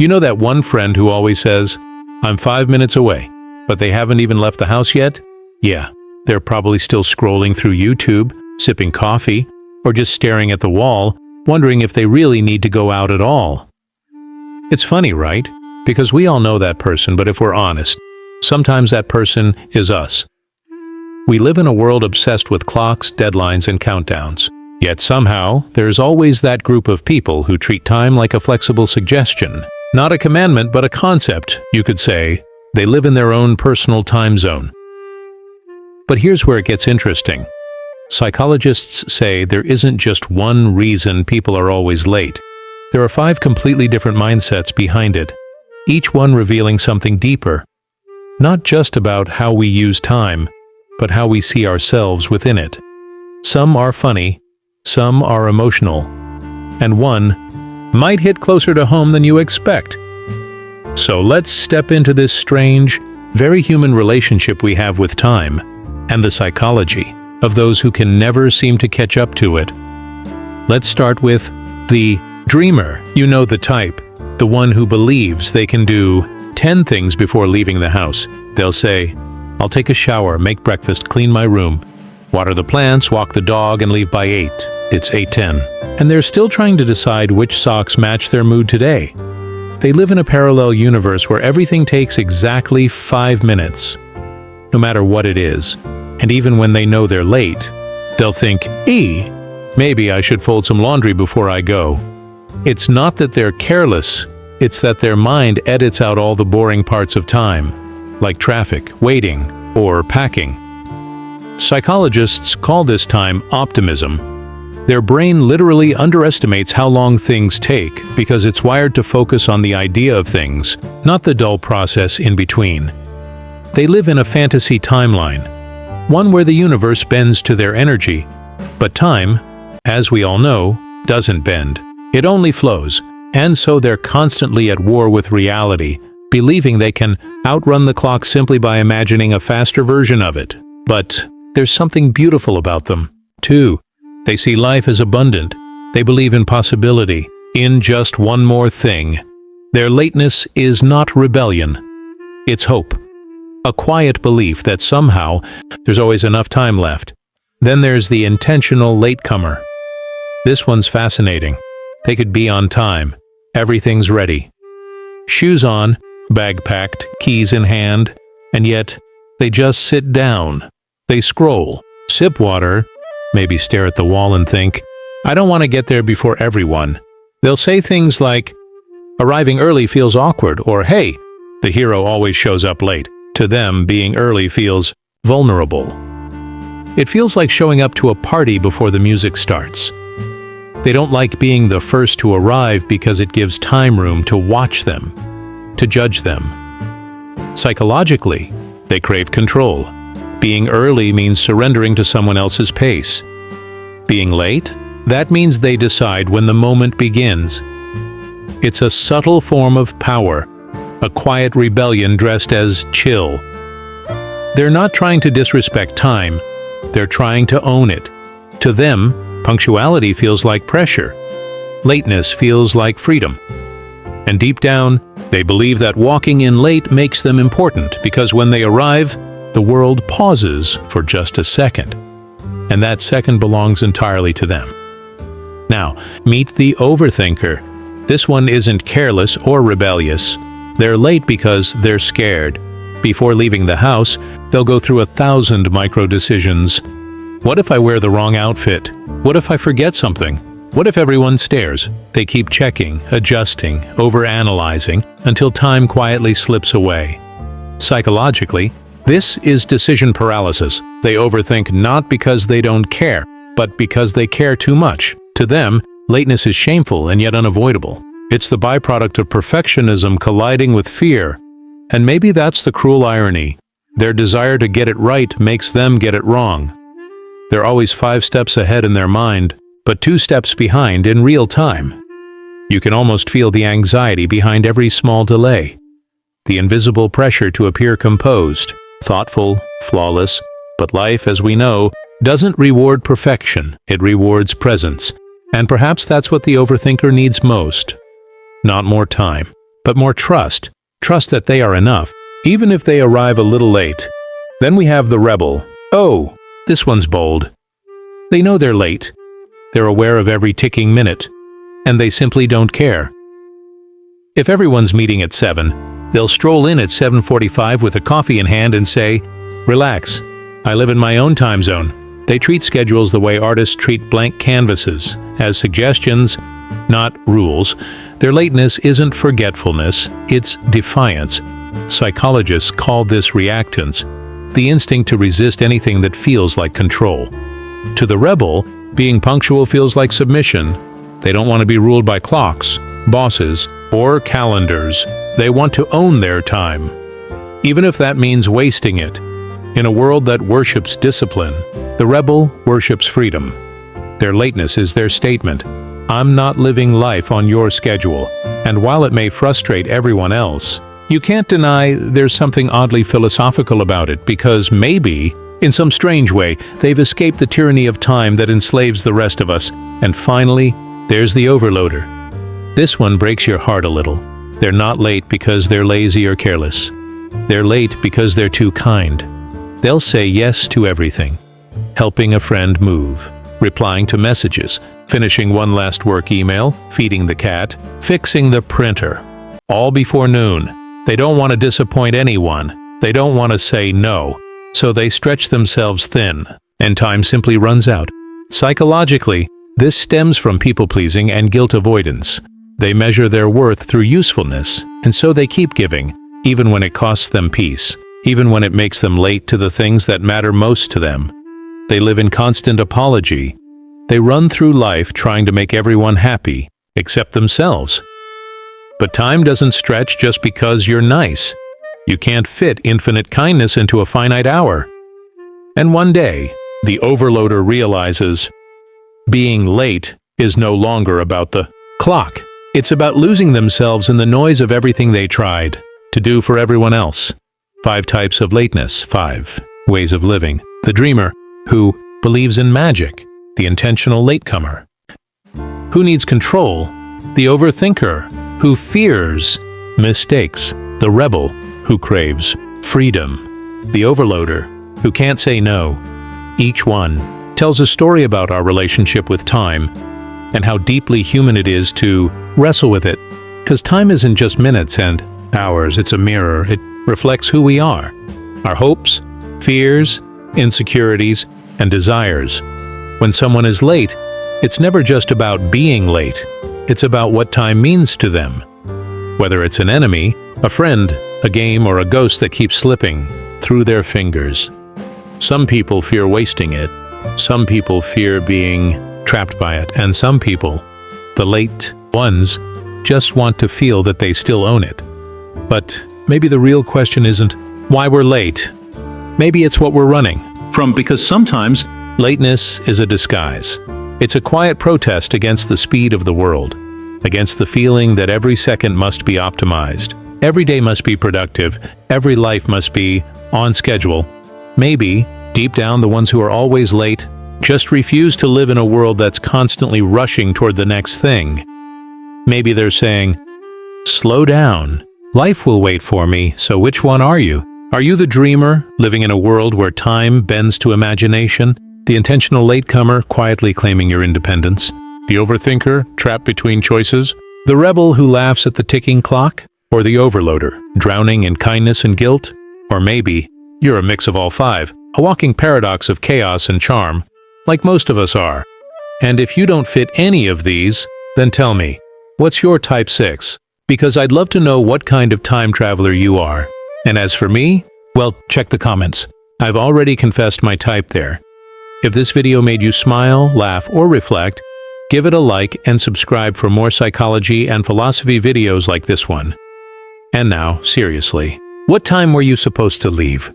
You know that one friend who always says, "I'm 5 minutes away," but they haven't even left the house yet? Yeah, they're probably still scrolling through YouTube, sipping coffee, or just staring at the wall, wondering if they really need to go out at all. It's funny, right? Because we all know that person, but if we're honest, sometimes that person is us. We live in a world obsessed with clocks, deadlines, and countdowns. Yet somehow, there's always that group of people who treat time like a flexible suggestion. Not a commandment, but a concept, you could say. They live in their own personal time zone. But here's where it gets interesting. Psychologists say there isn't just one reason people are always late. There are 5 completely different mindsets behind it, each one revealing something deeper. Not just about how we use time, but how we see ourselves within it. Some are funny, some are emotional, and one might hit closer to home than you expect. So let's step into this strange, very human relationship we have with time, and the psychology of those who can never seem to catch up to it. Let's start with the dreamer. You know the type, the one who believes they can do 10 things before leaving the house. They'll say, "I'll take a shower, make breakfast, clean my room, water the plants, walk the dog, and leave by 8. It's 8:10. And they're still trying to decide which socks match their mood today. They live in a parallel universe where everything takes exactly 5 minutes, no matter what it is. And even when they know they're late, they'll think, maybe I should fold some laundry before I go." It's not that they're careless, it's that their mind edits out all the boring parts of time, like traffic, waiting, or packing. Psychologists call this time optimism. Their brain literally underestimates how long things take because it's wired to focus on the idea of things, not the dull process in between. They live in a fantasy timeline, one where the universe bends to their energy. But time, as we all know, doesn't bend. It only flows, and so they're constantly at war with reality, believing they can outrun the clock simply by imagining a faster version of it. But there's something beautiful about them, too. They see life as abundant. They believe in possibility, in just one more thing. Their lateness is not rebellion. It's hope. A quiet belief that somehow there's always enough time left. Then there's the intentional latecomer. This one's fascinating. They could be on time. Everything's ready. Shoes on, bag packed, keys in hand, and yet they just sit down. They scroll, sip water, maybe stare at the wall and think, "I don't want to get there before everyone." They'll say things like, "Arriving early feels awkward," or "Hey, the hero always shows up late." To them, being early feels vulnerable. It feels like showing up to a party before the music starts. They don't like being the first to arrive because it gives time room to watch them, to judge them. Psychologically, they crave control. Being early means surrendering to someone else's pace. Being late, that means they decide when the moment begins. It's a subtle form of power, a quiet rebellion dressed as chill. They're not trying to disrespect time, they're trying to own it. To them, punctuality feels like pressure. Lateness feels like freedom. And deep down, they believe that walking in late makes them important because when they arrive, the world pauses for just a second. And that second belongs entirely to them. Now, meet the overthinker. This one isn't careless or rebellious. They're late because they're scared. Before leaving the house, they'll go through 1,000 micro-decisions. What if I wear the wrong outfit? What if I forget something? What if everyone stares? They keep checking, adjusting, overanalyzing, until time quietly slips away. Psychologically, this is decision paralysis. They overthink not because they don't care, but because they care too much. To them, lateness is shameful and yet unavoidable. It's the byproduct of perfectionism colliding with fear. And maybe that's the cruel irony. Their desire to get it right makes them get it wrong. They're always 5 steps ahead in their mind, but 2 steps behind in real time. You can almost feel the anxiety behind every small delay. The invisible pressure to appear composed, thoughtful, flawless. But life, as we know, doesn't reward perfection, it rewards presence. And perhaps that's what the overthinker needs most. Not more time, but more trust. Trust that they are enough, even if they arrive a little late. Then we have the rebel. Oh, this one's bold. They know they're late. They're aware of every ticking minute, and they simply don't care. If everyone's meeting at 7, they'll stroll in at 7:45 with a coffee in hand and say, "Relax, I live in my own time zone." They treat schedules the way artists treat blank canvases, as suggestions, not rules. Their lateness isn't forgetfulness, it's defiance. Psychologists call this reactance, the instinct to resist anything that feels like control. To the rebel, being punctual feels like submission. They don't want to be ruled by clocks, bosses, or calendars. They want to own their time, even if that means wasting it. In a world that worships discipline, the rebel worships freedom. Their lateness is their statement. I'm not living life on your schedule, and while it may frustrate everyone else, you can't deny there's something oddly philosophical about it, because maybe, in some strange way, they've escaped the tyranny of time that enslaves the rest of us. And finally, there's the overloader. This one breaks your heart a little. They're not late because they're lazy or careless. They're late because they're too kind. They'll say yes to everything. Helping a friend move, replying to messages, finishing one last work email, feeding the cat, fixing the printer. All before noon. They don't want to disappoint anyone. They don't want to say no. So they stretch themselves thin, and time simply runs out. Psychologically, this stems from people-pleasing and guilt avoidance. They measure their worth through usefulness, and so they keep giving, even when it costs them peace, even when it makes them late to the things that matter most to them. They live in constant apology. They run through life trying to make everyone happy, except themselves. But time doesn't stretch just because you're nice. You can't fit infinite kindness into a finite hour. And one day, the overloader realizes being late is no longer about the clock. It's about losing themselves in the noise of everything they tried to do for everyone else. 5 types of lateness, 5 ways of living. The dreamer, who believes in magic, the intentional latecomer. Who needs control? The overthinker, who fears mistakes. The rebel, who craves freedom. The overloader, who can't say no. Each one tells a story about our relationship with time and how deeply human it is to wrestle with it. Because time isn't just minutes and hours, it's a mirror. It reflects who we are, our hopes, fears, insecurities, and desires. When someone is late, it's never just about being late. It's about what time means to them. Whether it's an enemy, a friend, a game, or a ghost that keeps slipping through their fingers. Some people fear wasting it. Some people fear being trapped by it. And some people, the late ones, just want to feel that they still own it. But maybe the real question isn't why we're late. Maybe it's what we're running from, because sometimes lateness is a disguise. It's a quiet protest against the speed of the world, against the feeling that every second must be optimized. Every day must be productive. Every life must be on schedule. Maybe, deep down, the ones who are always late just refuse to live in a world that's constantly rushing toward the next thing. Maybe they're saying, slow down. Life will wait for me, so which one are you? Are you the dreamer, living in a world where time bends to imagination? The intentional latecomer, quietly claiming your independence? The overthinker, trapped between choices? The rebel who laughs at the ticking clock? Or the overloader, drowning in kindness and guilt? Or maybe you're a mix of all 5, a walking paradox of chaos and charm, like most of us are. And if you don't fit any of these, then tell me, what's your type 6? Because I'd love to know what kind of time traveler you are. And as for me, well, check the comments. I've already confessed my type there. If this video made you smile, laugh, or reflect, give it a like and subscribe for more psychology and philosophy videos like this one. And now, seriously, what time were you supposed to leave?